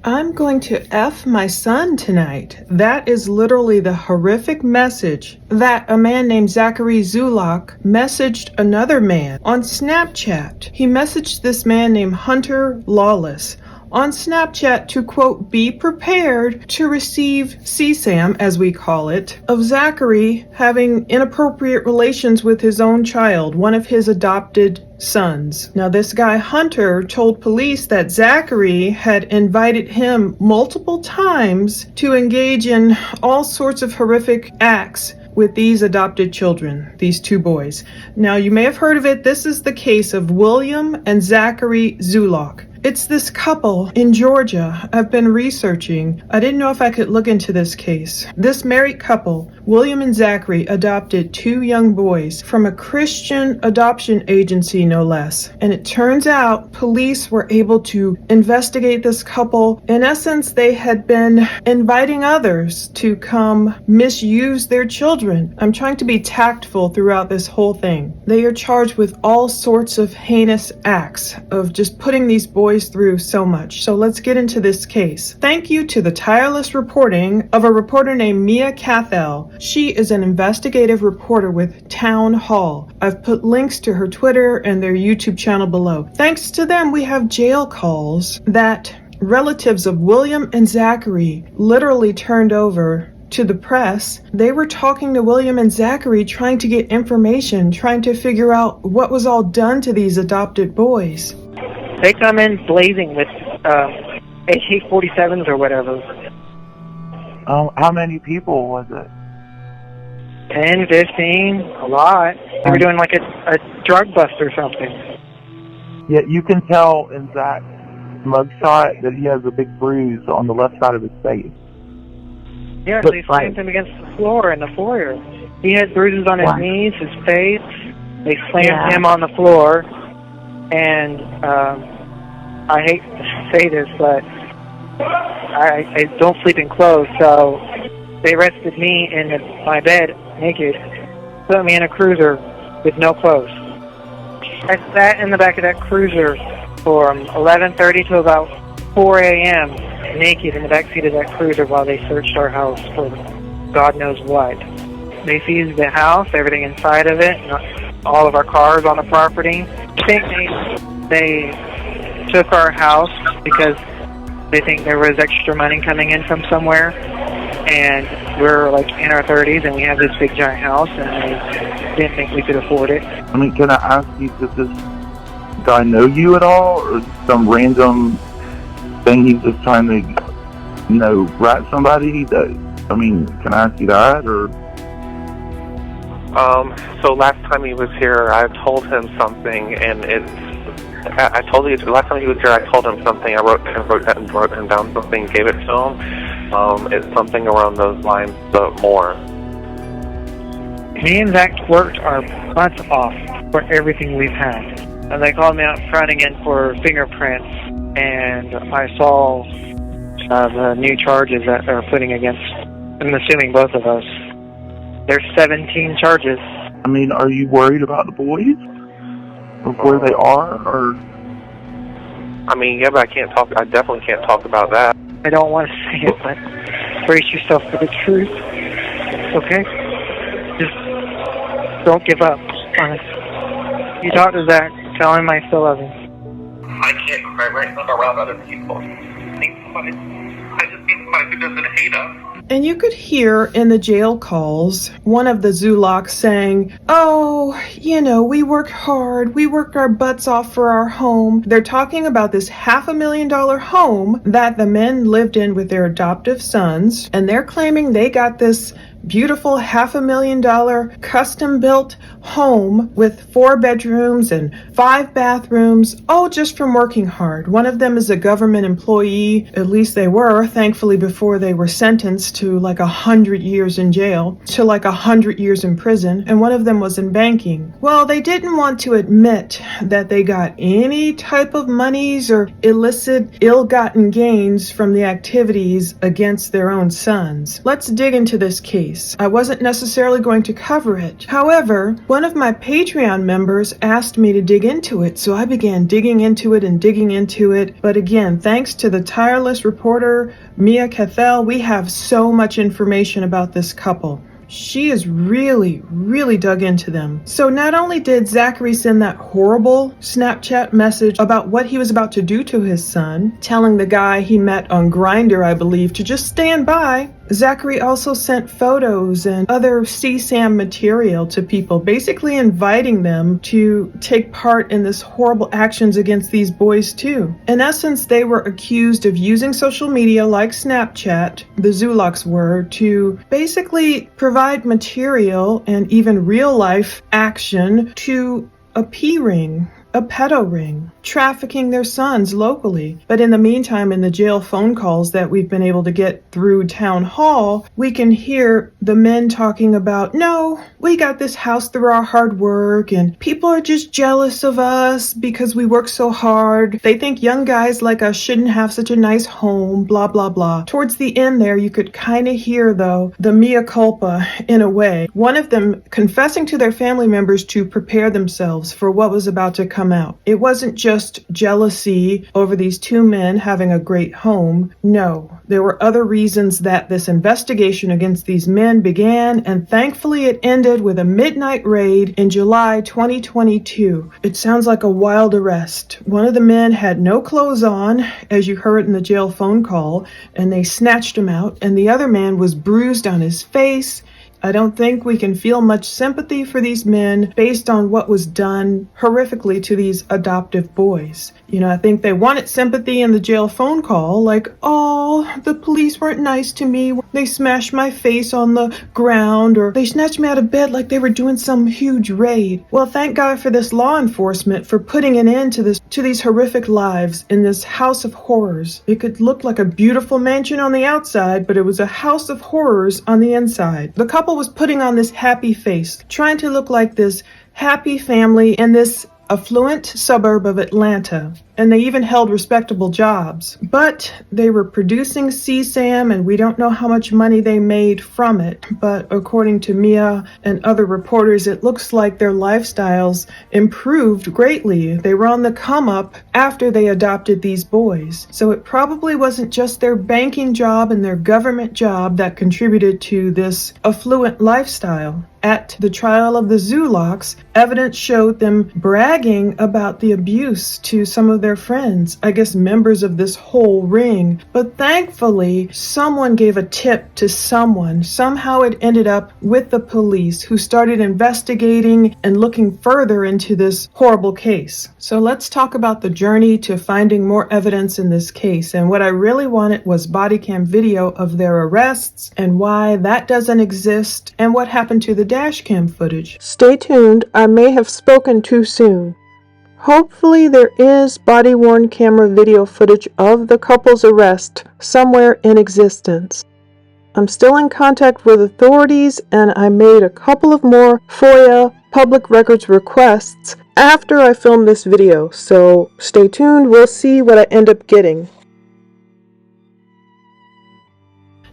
I'm going to F my son tonight. That is literally the horrific message that a man named Zachary Zulock messaged another man on Snapchat. He messaged this man named Hunter Lawless on Snapchat to, quote, be prepared to receive CSAM, as we call it, of Zachary having inappropriate relations with his own child, one of his adopted sons. Now, this guy Hunter told police that Zachary had invited him multiple times to engage in all sorts of horrific acts with these adopted children, these two boys. Now, you may have heard of it. This is the case of William and Zachary Zulock. It's this couple in Georgia I've been researching. I didn't know if I could look into this case. This married couple, William and Zachary, adopted two young boys from a Christian adoption agency, no less. And it turns out police were able to investigate this couple. In essence, they had been inviting others to come misuse their children. I'm trying to be tactful throughout this whole thing. They are charged with all sorts of heinous acts of just putting these boys through so much. So let's get into this case. Thank you to the tireless reporting of a reporter named Mia Cathell. She is an investigative reporter with Town Hall. I've put links to her Twitter and their YouTube channel below. Thanks to them, we have jail calls that relatives of William and Zachary literally turned over to the press. They were talking to William and Zachary, trying to get information, trying to figure out what was all done to these adopted boys. They come in blazing with AK-47s or whatever. How many people was it? 10, 15, a lot. They were doing like a drug bust or something. Yeah, you can tell in Zach's mugshot that he has a big bruise on the left side of his face. Yeah, they slammed him against the floor in the foyer. He had bruises on his knees, his face. They slammed him on the floor. And I hate to say this, but I don't sleep in clothes, so they arrested me in my bed naked, put me in a cruiser with no clothes. I sat in the back of that cruiser from 11:30 to about 4 a.m. naked in the back seat of that cruiser while they searched our house for God knows what. They seized the house, everything inside of it, all of our cars on the property. I think they took our house because they think there was extra money coming in from somewhere, and we're like in our 30s and we have this big giant house, and they didn't think we could afford it. I mean, can I ask you, does this guy know you at all, or some random thing he's just trying to, rat somebody? I mean, can I ask you that, or? So last time he was here, I told him something, and I told you last time he was here. I told him something. I wrote him down something, gave it to him. It's something around those lines, but more. Me and Zach worked our butts off for everything we've had, and they called me out front again for fingerprints, and I saw the new charges that they're putting against, I'm assuming both of us. There's 17 charges. I mean, are you worried about the boys? Of where they are, or? I mean, yeah, but I definitely can't talk about that. I don't want to say it, but brace yourself for the truth, okay? Just don't give up, honest. You talk to Zach, tell him I still love him. I can't cry right now around other people. I just need somebody who doesn't hate us. And you could hear in the jail calls one of the Zulocks saying, oh, we worked hard. We worked our butts off for our home. They're talking about this $500,000 home that the men lived in with their adoptive sons. And they're claiming they got this beautiful $500,000 custom-built home with 4 bedrooms and 5 bathrooms, all just from working hard. One of them is a government employee, at least they were, thankfully, before they were sentenced to like 100 years in jail, to like 100 years in prison, and one of them was in banking. Well, they didn't want to admit that they got any type of monies or illicit, ill-gotten gains from the activities against their own sons. Let's dig into this case. case. I wasn't necessarily going to cover it. However, one of my Patreon members asked me to dig into it, so I began digging into it. But again, thanks to the tireless reporter Mia Cathell, we have so much information about this couple. She is really dug into them. So not only did Zachary send that horrible Snapchat message about what he was about to do to his son, telling the guy he met on Grindr, I believe, to just stand by, Zachary also sent photos and other CSAM material to people, basically inviting them to take part in this horrible actions against these boys too. In essence, they were accused of using social media like Snapchat, the Zulocks were, to basically provide material and even real life action to a P-ring, a pedo ring, trafficking their sons locally. But in the meantime, in the jail phone calls that we've been able to get through town hall, we can hear the men talking about, no, we got this house through our hard work and people are just jealous of us because we work so hard. They think young guys like us shouldn't have such a nice home, blah, blah, blah. Towards the end there, you could kind of hear, though, the mea culpa in a way. One of them confessing to their family members to prepare themselves for what was about to come out. It wasn't just jealousy over these two men having a great home. No, there were other reasons that this investigation against these men began, and thankfully it ended with a midnight raid in July 2022. It sounds like a wild arrest. One of the men had no clothes on, as you heard in the jail phone call, and they snatched him out, and the other man was bruised on his face. I don't think we can feel much sympathy for these men based on what was done horrifically to these adoptive boys. You know, I think they wanted sympathy in the jail phone call, like, oh, the police weren't nice to me. They smashed my face on the ground, or they snatched me out of bed like they were doing some huge raid. Well, thank God for this law enforcement for putting an end to these horrific lives in this house of horrors. It could look like a beautiful mansion on the outside, but it was a house of horrors on the inside. The couple was putting on this happy face, trying to look like this happy family in this affluent suburb of Atlanta, and they even held respectable jobs. But they were producing CSAM, and we don't know how much money they made from it. But according to Mia and other reporters, it looks like their lifestyles improved greatly. They were on the come up after they adopted these boys. So it probably wasn't just their banking job and their government job that contributed to this affluent lifestyle. At the trial of the Zulocks, evidence showed them bragging about the abuse to some of their friends, I guess members of this whole ring. But thankfully, someone gave a tip to someone. Somehow it ended up with the police, who started investigating and looking further into this horrible case. So let's talk about the journey to finding more evidence in this case. And what I really wanted was body cam video of their arrests and why that doesn't exist and what happened to the dash cam footage. Stay tuned, I may have spoken too soon. Hopefully there is body-worn camera video footage of the couple's arrest somewhere in existence. I'm still in contact with authorities, and I made a couple of more FOIA public records requests after I filmed this video, so stay tuned, we'll see what I end up getting.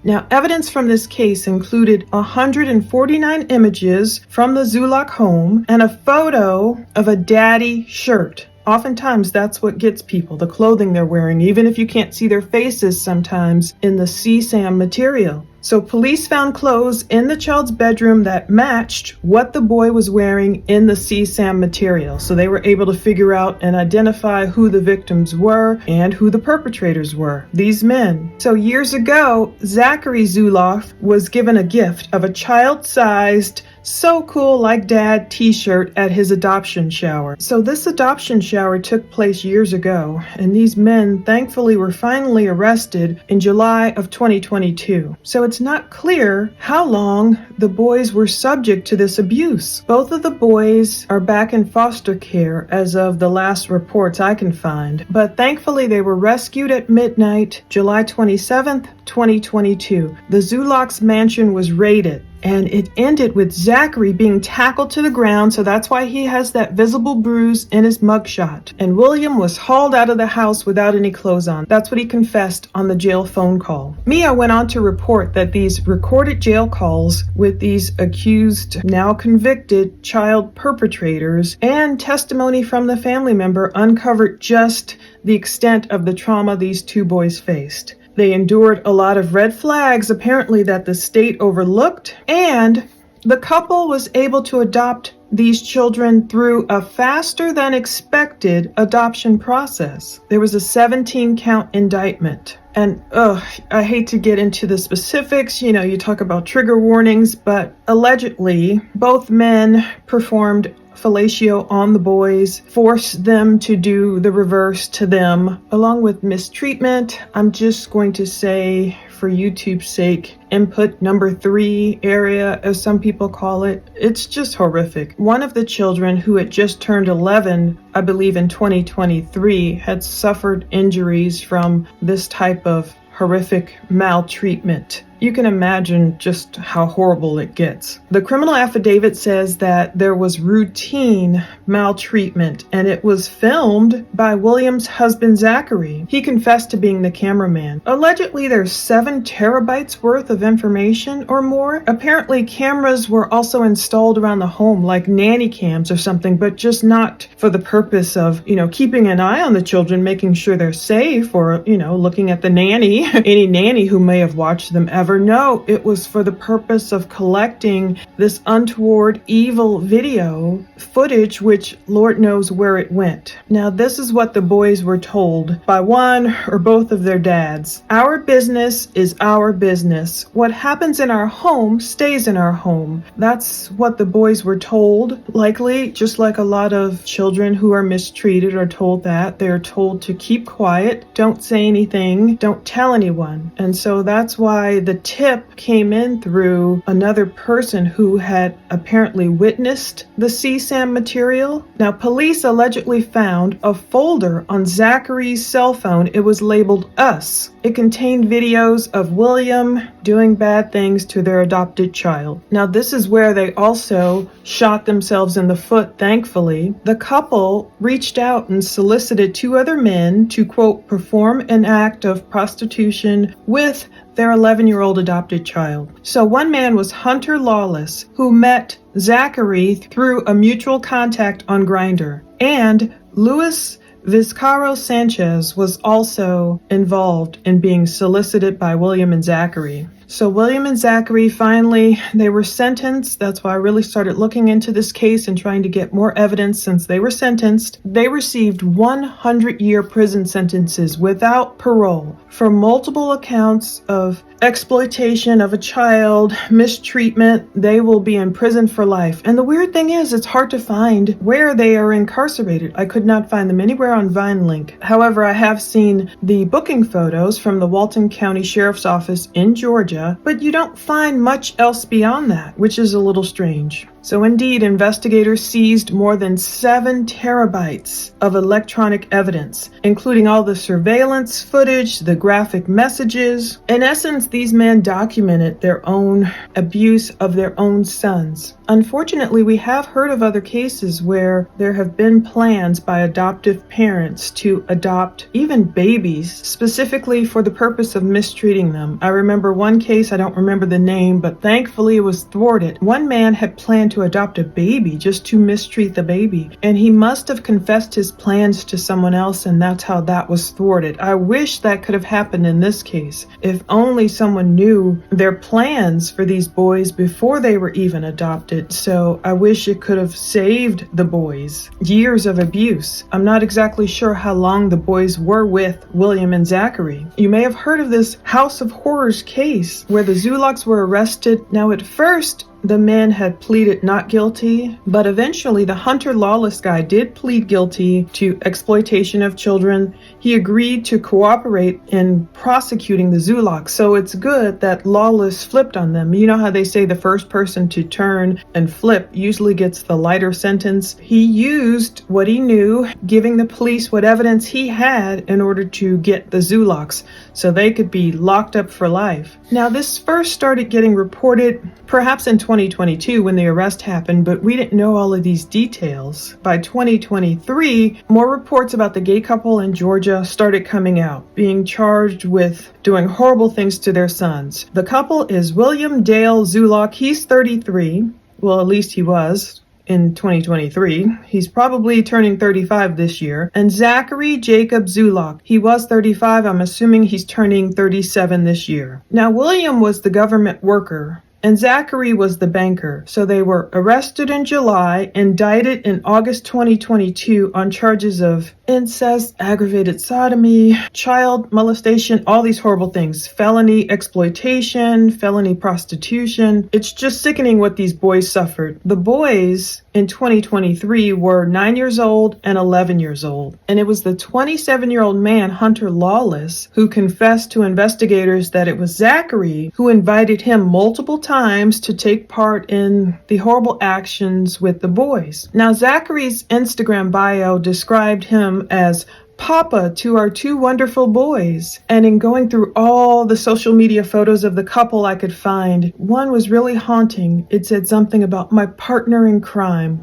Now, evidence from this case included 149 images from the Zulock home and a photo of a daddy shirt. Oftentimes, that's what gets people, the clothing they're wearing, even if you can't see their faces sometimes in the CSAM material. So police found clothes in the child's bedroom that matched what the boy was wearing in the CSAM material. So they were able to figure out and identify who the victims were and who the perpetrators were, these men. So years ago, Zachary Zulock was given a gift of a child-sized "So Cool Like Dad" t-shirt at his adoption shower. So this adoption shower took place years ago, and these men thankfully were finally arrested in July of 2022. So it's not clear how long the boys were subject to this abuse. Both of the boys are back in foster care as of the last reports I can find, but thankfully they were rescued at midnight, July 27th, 2022. The Zulocks mansion was raided, and it ended with Zachary being tackled to the ground, so that's why he has that visible bruise in his mugshot. And William was hauled out of the house without any clothes on. That's what he confessed on the jail phone call. Mia went on to report that these recorded jail calls with these accused, now convicted child perpetrators and testimony from the family member uncovered just the extent of the trauma these two boys faced. They endured a lot of red flags, apparently, that the state overlooked, and the couple was able to adopt these children through a faster than expected adoption process. There was a 17-count indictment. And I hate to get into the specifics, you talk about trigger warnings, but allegedly both men performed fellatio on the boys, forced them to do the reverse to them, along with mistreatment. I'm just going to say, for YouTube's sake, input number 3 area, as some people call it. It's just horrific. One of the children, who had just turned 11, I believe in 2023, had suffered injuries from this type of horrific maltreatment. You can imagine just how horrible it gets. The criminal affidavit says that there was routine maltreatment, and it was filmed by William's husband, Zachary. He confessed to being the cameraman. Allegedly, there's 7 terabytes worth of information or more. Apparently, cameras were also installed around the home, like nanny cams or something, but just not for the purpose of, keeping an eye on the children, making sure they're safe, or, looking at the nanny, any nanny who may have watched them ever. No, it was for the purpose of collecting this untoward, evil video footage, which Lord knows where it went. Now, this is what the boys were told by one or both of their dads. Our business is our business. What happens in our home stays in our home. That's what the boys were told. Likely, just like a lot of children who are mistreated are told that. They're told to keep quiet, don't say anything, don't tell anyone. And so that's why the tip came in through another person who had apparently witnessed the CSAM material. Now, police allegedly found a folder on Zachary's cell phone. It was labeled Us. It contained videos of William doing bad things to their adopted child. Now, this is where they also shot themselves in the foot, thankfully. The couple reached out and solicited 2 other men to, quote, perform an act of prostitution with their 11-year-old adopted child. So one man was Hunter Lawless, who met Zachary through a mutual contact on Grindr. And Luis Vizcarro Sanchez was also involved in being solicited by William and Zachary. So William and Zachary, finally, they were sentenced. That's why I really started looking into this case and trying to get more evidence. Since they were sentenced, they received 100-year prison sentences without parole for multiple accounts of exploitation of a child, mistreatment. They will be in prison for life. And the weird thing is, it's hard to find where they are incarcerated. I could not find them anywhere on VineLink. However, I have seen the booking photos from the Walton County Sheriff's Office in Georgia, but you don't find much else beyond that, which is a little strange. So indeed, investigators seized more than 7 terabytes of electronic evidence, including all the surveillance footage, the graphic messages. In essence, these men documented their own abuse of their own sons. Unfortunately, we have heard of other cases where there have been plans by adoptive parents to adopt even babies, specifically for the purpose of mistreating them. I remember one case, I don't remember the name, but thankfully it was thwarted. One man had planned to adopt a baby just to mistreat the baby, and he must have confessed his plans to someone else, and that's how that was thwarted. I wish that could have happened in this case. If only someone knew their plans for these boys before they were even adopted. So I wish it could have saved the boys years of abuse. I'm not exactly sure how long the boys were with William and Zachary. You may have heard of this House of Horrors case where the Zulocks were arrested. Now, at first, the men had pleaded not guilty, but eventually the Hunter Lawless guy did plead guilty to exploitation of children. He agreed to cooperate in prosecuting the Zulock, so it's good that Lawless flipped on them. You know how they say the first person to turn and flip usually gets the lighter sentence? He used what he knew, giving the police what evidence he had in order to get the Zulocks so they could be locked up for life. Now, this first started getting reported perhaps in 2022 when the arrest happened, but we didn't know all of these details. By 2023, more reports about the gay couple in Georgia started coming out, being charged with doing horrible things to their sons. The couple is William Dale Zulock. He's 33. Well, at least he was in 2023. He's probably turning 35 this year. And Zachary Jacob Zulock. He was 35. I'm assuming he's turning 37 this year. Now, William was the government worker and Zachary was the banker. So they were arrested in July, indicted in August 2022 on charges of incest, aggravated sodomy, child molestation, all these horrible things, felony exploitation, felony prostitution. It's just sickening what these boys suffered. The boys in 2023 were 9 years old and 11 years old. And it was the 27-year-old man, Hunter Lawless, who confessed to investigators that it was Zachary who invited him multiple times to take part in the horrible actions with the boys. Now, Zachary's Instagram bio described him as Papa to our two wonderful boys. And in going through all the social media photos of the couple I could find, one was really haunting. It said something about my partner in crime.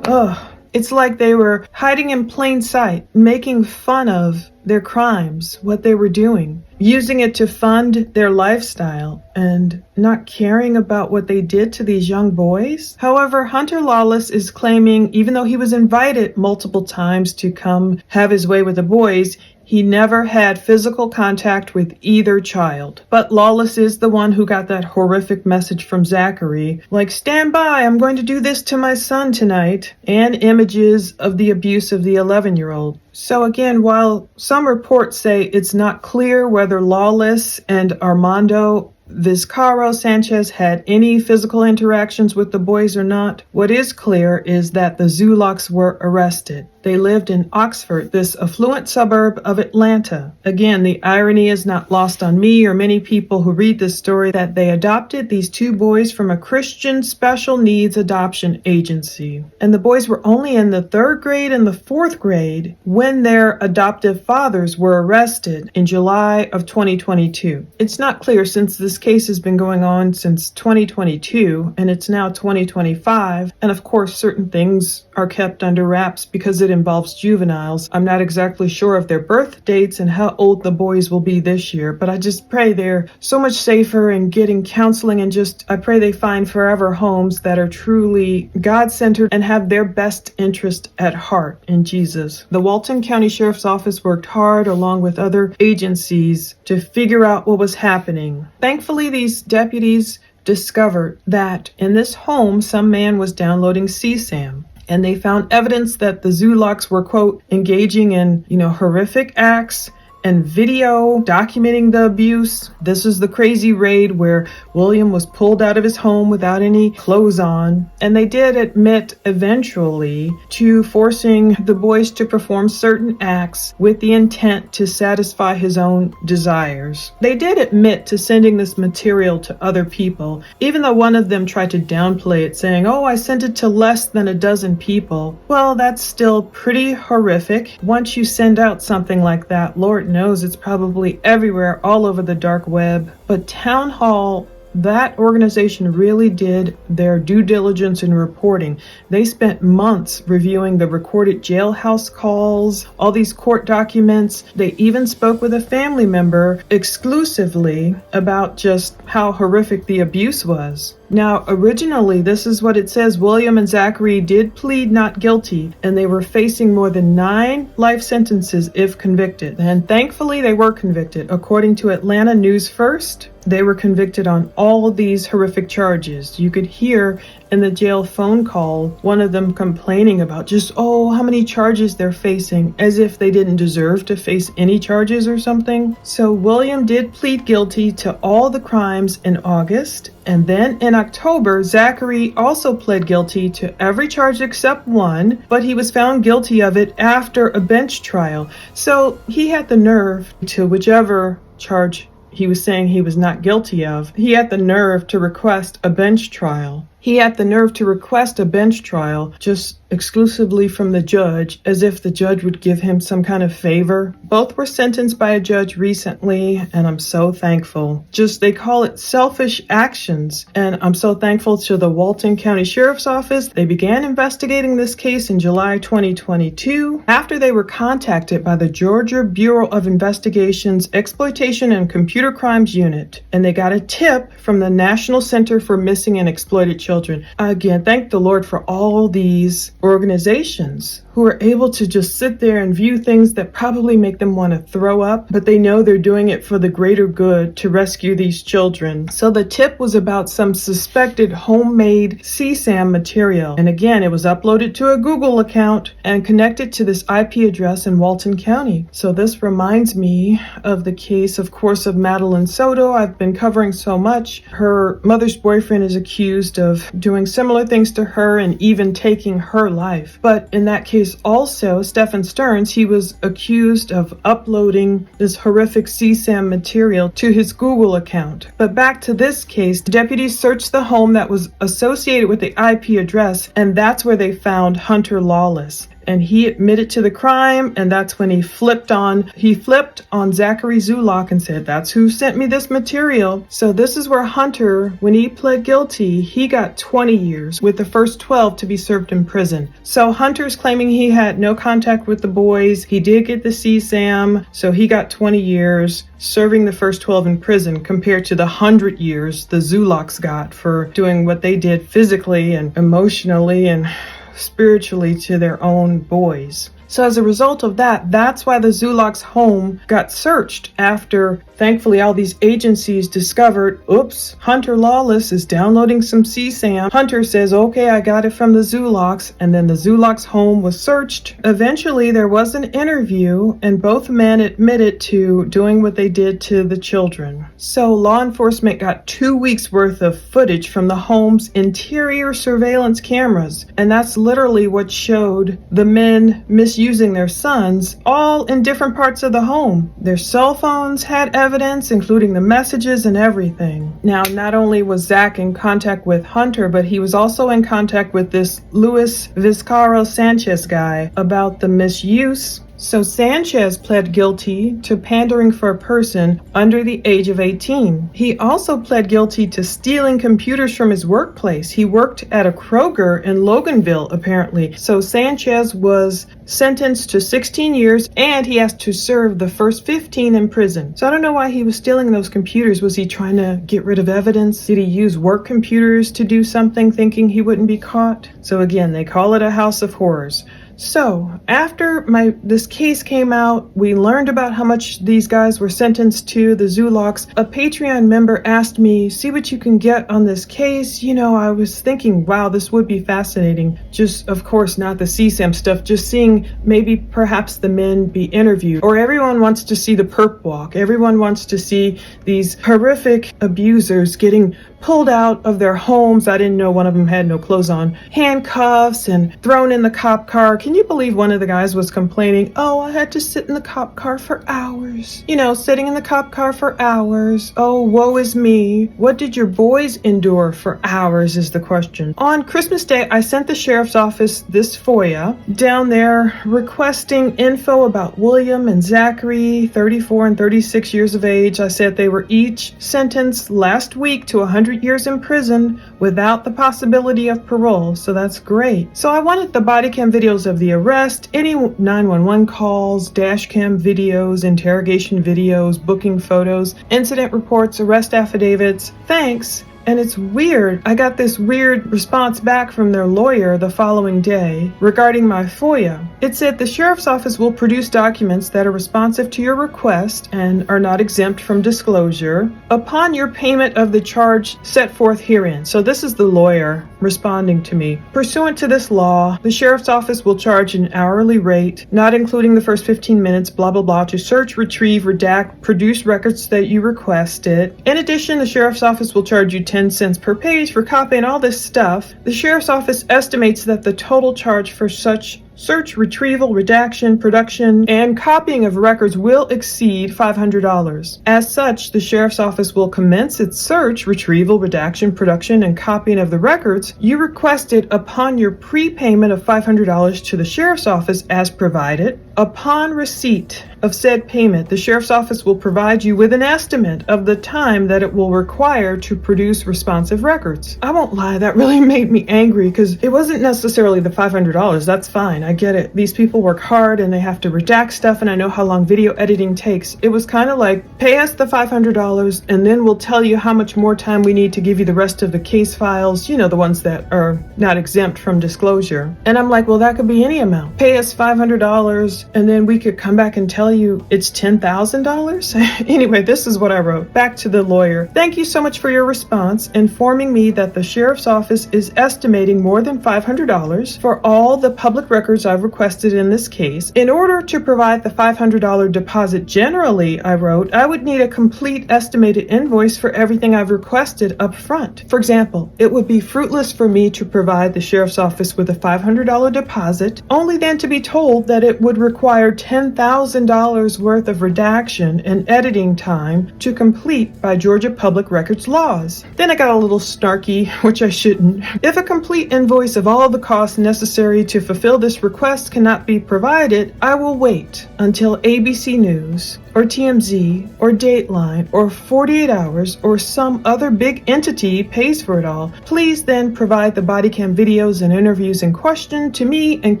Ugh. It's like they were hiding in plain sight, making fun of their crimes, what they were doing, using it to fund their lifestyle, and not caring about what they did to these young boys. However, Hunter Lawless is claiming, even though he was invited multiple times to come have his way with the boys, he never had physical contact with either child. But Lawless is the one who got that horrific message from Zachary, like, stand by, I'm going to do this to my son tonight, and images of the abuse of the 11-year-old. So again, while some reports say it's not clear whether Lawless and Armando Vizcarro Sanchez had any physical interactions with the boys or not, what is clear is that the Zulocks were arrested. They lived in Oxford, this affluent suburb of Atlanta. Again, the irony is not lost on me or many people who read this story that they adopted these two boys from a Christian special needs adoption agency. And the boys were only in the 3rd grade and the 4th grade when their adoptive fathers were arrested in July of 2022. It's not clear, since this case has been going on since 2022 and it's now 2025. And of course, certain things are kept under wraps because it involves juveniles. I'm not exactly sure of their birth dates and how old the boys will be this year, but I just pray they're so much safer and getting counseling, and I pray they find forever homes that are truly God-centered and have their best interest at heart in Jesus. The Walton County Sheriff's Office worked hard along with other agencies to figure out what was happening. Thankfully, these deputies discovered that in this home, some man was downloading CSAM. And they found evidence that the Zulocks were, quote, engaging in, horrific acts and video documenting the abuse. This is the crazy raid where William was pulled out of his home without any clothes on. And they did admit eventually to forcing the boys to perform certain acts with the intent to satisfy his own desires. They did admit to sending this material to other people, even though one of them tried to downplay it, saying, oh, I sent it to less than a dozen people. Well, that's still pretty horrific. Once you send out something like that, Lord knows it's probably everywhere, all over the dark web. But Town Hall, that organization really did their due diligence in reporting. They spent months reviewing the recorded jailhouse calls, all these court documents. They even spoke with a family member exclusively about just how horrific the abuse was. Now, originally, this is what it says. William and Zachary did plead not guilty, and they were facing more than 9 life sentences if convicted. And thankfully, they were convicted. According to Atlanta News First, they were convicted on all of these horrific charges. You could hear in the jail phone call one of them complaining about just, oh, how many charges they're facing, as if they didn't deserve to face any charges or something. So William did plead guilty to all the crimes in August, and then in October, Zachary also pled guilty to every charge except one, but he was found guilty of it after a bench trial. So he had the nerve to whichever charge he was saying he was not guilty of, he had the nerve to request a bench trial. He had the nerve to request a bench trial just exclusively from the judge, as if the judge would give him some kind of favor. Both were sentenced by a judge recently, and I'm so thankful. Just, they call it selfish actions, and I'm so thankful to the Walton County Sheriff's Office. They began investigating this case in July 2022 after they were contacted by the Georgia Bureau of Investigation's Exploitation and Computer Crimes Unit, and they got a tip from the National Center for Missing and Exploited Children. Again, thank the Lord for all these organizations who are able to just sit there and view things that probably make them want to throw up, but they know they're doing it for the greater good to rescue these children. So the tip was about some suspected homemade CSAM material. And again, it was uploaded to a Google account and connected to this IP address in Walton County. So this reminds me of the case, of course, of Madeline Soto. I've been covering so much. Her mother's boyfriend is accused of doing similar things to her and even taking her life. But in that case also, Stephen Stearns, he was accused of uploading this horrific CSAM material to his Google account. But back to this case, deputies searched the home that was associated with the IP address, and that's where they found Hunter Lawless. And he admitted to the crime, and that's when he flipped on Zachary Zulock and said, that's who sent me this material. So this is where Hunter, when he pled guilty, he got 20 years, with the first 12 to be served in prison. So Hunter's claiming he had no contact with the boys. He did get the CSAM, so he got 20 years, serving the first 12 in prison, compared to the 100 years the Zulocks got for doing what they did physically and emotionally and spiritually to their own boys. So as a result of that, that's why the Zulocks' home got searched after, thankfully, all these agencies discovered, oops, Hunter Lawless is downloading some CSAM. Hunter says, okay, I got it from the Zulocks, and then the Zulocks' home was searched. Eventually, there was an interview, and both men admitted to doing what they did to the children. So law enforcement got 2 weeks worth of footage from the home's interior surveillance cameras, and that's literally what showed the men misusing their sons, all in different parts of the home. Their cell phones had evidence, including the messages and everything. Now, not only was Zach in contact with Hunter, but he was also in contact with this Luis Vizcarra Sanchez guy about the misuse. So Sanchez pled guilty to pandering for a person under the age of 18. He also pled guilty to stealing computers from his workplace. He worked at a Kroger in Loganville, apparently. So Sanchez was sentenced to 16 years, and he has to serve the first 15 in prison. So I don't know why he was stealing those computers. Was he trying to get rid of evidence? Did he use work computers to do something, thinking he wouldn't be caught? So again, they call it a house of horrors. So after this case came out, we learned about how much these guys were sentenced to, the Zulocks. A Patreon member asked me, see what you can get on this case. You know, I was thinking, wow, this would be fascinating. Just, of course, not the CSAM stuff, just seeing maybe perhaps the men be interviewed. Or everyone wants to see the perp walk. Everyone wants to see these horrific abusers getting pulled out of their homes. I didn't know one of them had no clothes on. Handcuffs and thrown in the cop car. Can you believe one of the guys was complaining, oh, I had to sit in the cop car for hours. You know, sitting in the cop car for hours. Oh, woe is me. What did your boys endure for hours is the question. On Christmas Day, I sent the sheriff's office this FOIA down there requesting info about William and Zachary, 34 and 36 years of age. I said they were each sentenced last week to 100 years in prison without the possibility of parole, so that's great. So I wanted the body cam videos of the arrest, any 911 calls, dash cam videos, interrogation videos, booking photos, incident reports, arrest affidavits. Thanks. And it's weird. I got this weird response back from their lawyer the following day regarding my FOIA. It said the sheriff's office will produce documents that are responsive to your request and are not exempt from disclosure upon your payment of the charge set forth herein. So this is the lawyer responding to me. Pursuant to this law, the sheriff's office will charge an hourly rate, not including the first 15 minutes, blah, blah, blah, to search, retrieve, redact, produce records that you requested. In addition, the sheriff's office will charge you 10 cents per page for copying all this stuff. The sheriff's office estimates that the total charge for such search, retrieval, redaction, production, and copying of records will exceed $500. As such, the sheriff's office will commence its search, retrieval, redaction, production, and copying of the records you requested upon your prepayment of $500 to the sheriff's office as provided. Upon receipt of said payment, the sheriff's office will provide you with an estimate of the time that it will require to produce responsive records. I won't lie, that really made me angry because it wasn't necessarily the $500. That's fine. I get it. These people work hard and they have to redact stuff, and I know how long video editing takes. It was kind of like, pay us the $500 and then we'll tell you how much more time we need to give you the rest of the case files, you know, the ones that are not exempt from disclosure. And I'm like, well, that could be any amount. Pay us $500 and then we could come back and tell you it's $10,000? Anyway, this is what I wrote. Back to the lawyer. Thank you so much for your response, informing me that the sheriff's office is estimating more than $500 for all the public records I've requested in this case. In order to provide the $500 deposit generally, I wrote, I would need a complete estimated invoice for everything I've requested up front. For example, it would be fruitless for me to provide the sheriff's office with a $500 deposit, only then to be told that it would require $10,000 worth of redaction and editing time to complete by Georgia Public Records laws. Then I got a little snarky, which I shouldn't. If a complete invoice of all the costs necessary to fulfill this request cannot be provided, I will wait until ABC News or TMZ or Dateline or 48 Hours or some other big entity pays for it all. Please then provide the Bodycam videos and interviews in question to me and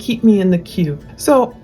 keep me in the queue. So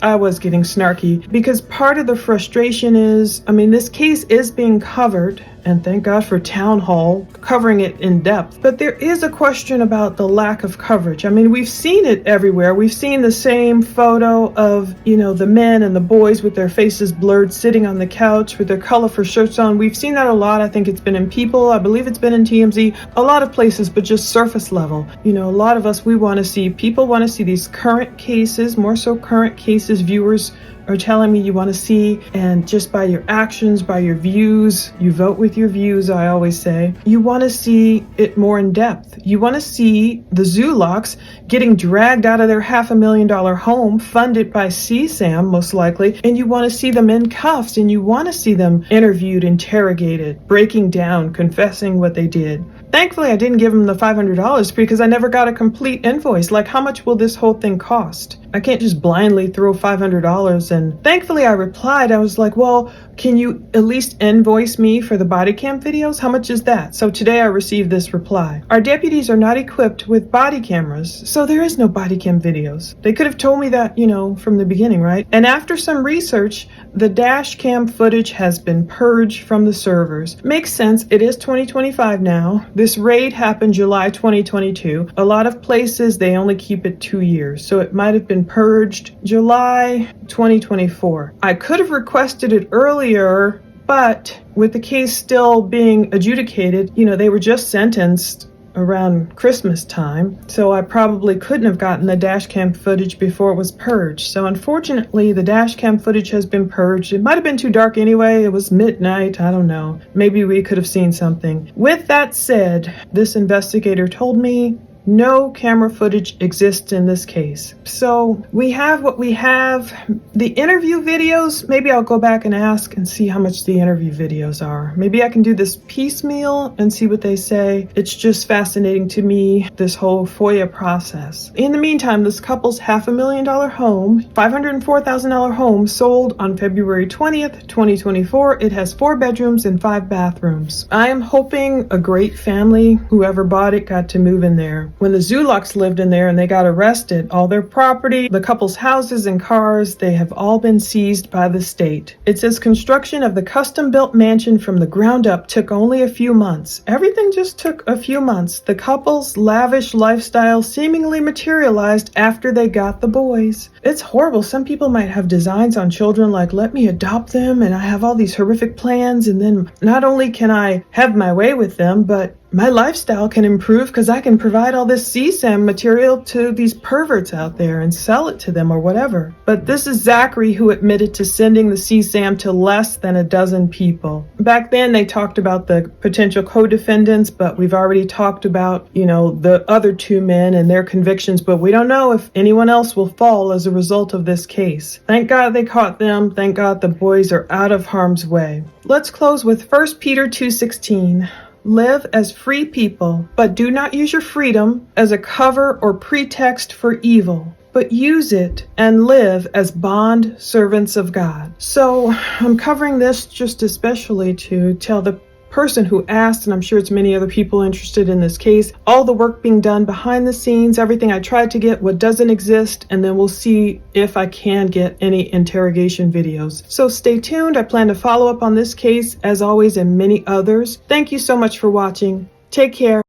I was getting snarky because part of the frustration is, this case is being covered, and thank God for Town Hall covering it in depth. But there is a question about the lack of coverage. We've seen it everywhere. We've seen the same photo of, the men and the boys with their faces blurred sitting on the couch with their colorful shirts on. We've seen that a lot. I think it's been in People. I believe it's been in TMZ. A lot of places, but just surface level. A lot of us, people want to see these current cases, more so current cases viewers are telling me you want to see, and just by your actions, by your views, you vote with your views, I always say, you want to see it more in depth. You want to see the Zulocks getting dragged out of their $500,000 home funded by CSAM most likely, and you want to see them in cuffs, and you want to see them interviewed, interrogated, breaking down, confessing what they did. Thankfully, I didn't give them the $500 because I never got a complete invoice. Like, how much will this whole thing cost? I can't just blindly throw $500. And thankfully, I replied. I was like, well, can you at least invoice me for the Bodycam videos? How much is that? So today I received this reply. Our deputies are not equipped with body cameras, so there is no Bodycam videos. They could have told me that, from the beginning, right? And after some research, the dash cam footage has been purged from the servers. Makes sense. It is 2025 now. This raid happened July 2022. A lot of places, they only keep it 2 years. So it might have been purged July 2024. I could have requested it earlier, but with the case still being adjudicated, they were just sentenced around Christmas time, so I probably couldn't have gotten the dash cam footage before it was purged. So unfortunately, the dash cam footage has been purged. It might have been too dark anyway. It was midnight. I don't know. Maybe we could have seen something. With that said, this investigator told me no camera footage exists in this case. So we have what we have. The interview videos, maybe I'll go back and ask and see how much the interview videos are. Maybe I can do this piecemeal and see what they say. It's just fascinating to me, this whole FOIA process. In the meantime, this couple's $500,000 home, $504,000 home sold on February 20th, 2024. It has 4 bedrooms and 5 bathrooms. I am hoping a great family, whoever bought it, got to move in there. when the Zulocks lived in there and they got arrested, all their property, the couple's houses and cars, they have all been seized by the state. It says construction of the custom-built mansion from the ground up took only a few months. Everything just took a few months. The couple's lavish lifestyle seemingly materialized after they got the boys. It's horrible. Some people might have designs on children like, let me adopt them, and I have all these horrific plans, and then not only can I have my way with them, but my lifestyle can improve because I can provide all this CSAM material to these perverts out there and sell it to them or whatever. But this is Zachary who admitted to sending the CSAM to less than a dozen people. Back then they talked about the potential co-defendants, but we've already talked about, the other two men and their convictions, but we don't know if anyone else will fall as a result of this case. Thank God they caught them. Thank God the boys are out of harm's way. Let's close with 1 Peter 2:16. Live as free people, but do not use your freedom as a cover or pretext for evil, but use it and live as bond servants of God. So I'm covering this just especially to tell the person who asked, and I'm sure it's many other people interested in this case, all the work being done behind the scenes, everything I tried to get, what doesn't exist, and then we'll see if I can get any interrogation videos. So stay tuned. I plan to follow up on this case as always and many others. Thank you so much for watching. Take care.